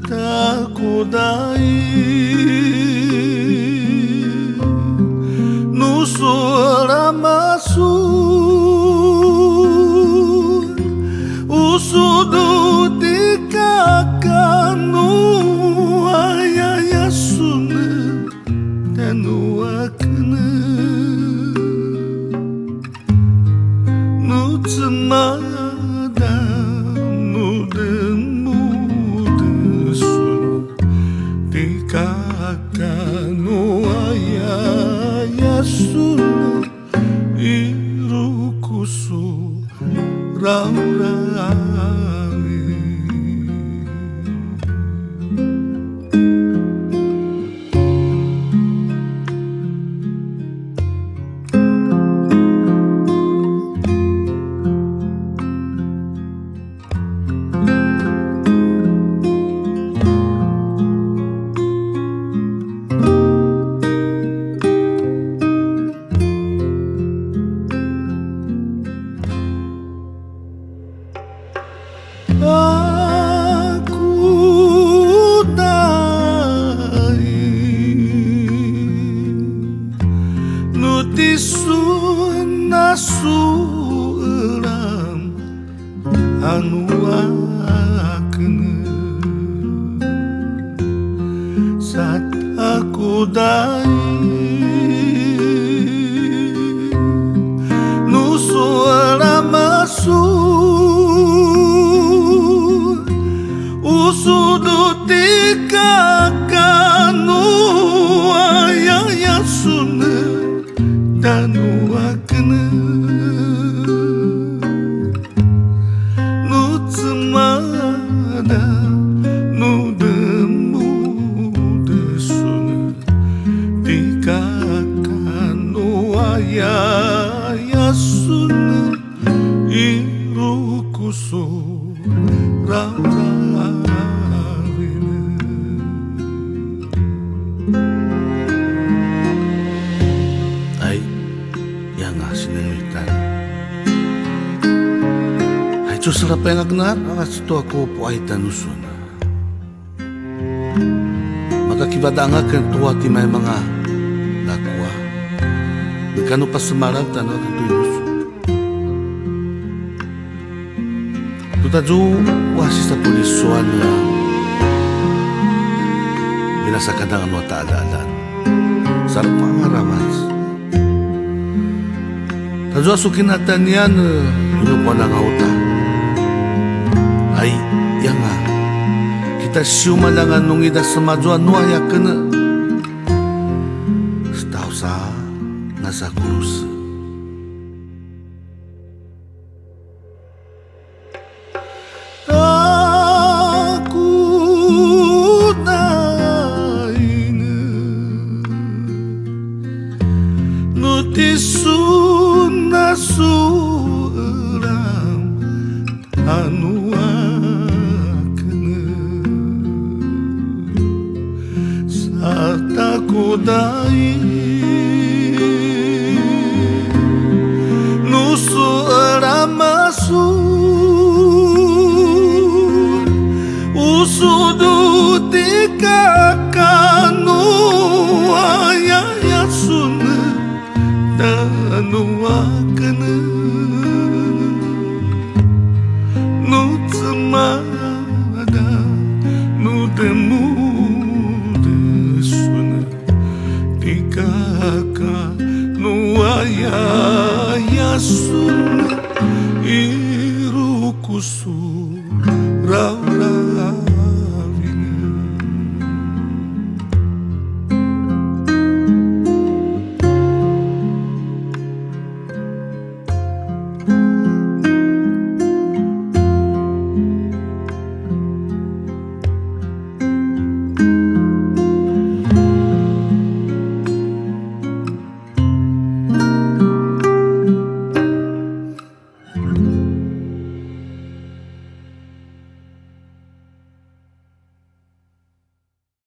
takudai nusura masuk usudu tikakanu ayaya suna tanuakna nutsmada nudemu desuna tikakanu ayaya suna irukusu raurawi aku dai nutisun nasuram anu akna saat aku dai nusuara masuk usudu tikakanu ayaya suna tanuakna nutsmada nudemu desuna tikakanu ayaya suna irukusu ay yang sinangitan ay susara pengagnar akas ito ako po ay tanusuna magkakibadangakan tuwa ti may mga lakwa nagkano pa sumarang tanong ang tuyos tutadyo wasi sa pulisuan na binasakadan ang mga taalalan sarap mga ramas tadyo asukin natin yan yun po ng auta ay yan nga kita siyumalangan nung ida sa madyo anuaya ka na staw sa nasa krus nutisun nasuram anu akna saat aku dai nusura masuk usudu tikakanu ayaya suna tanuakna nutsmada nudemu desuna tikakanu ayaya suna irukusu raura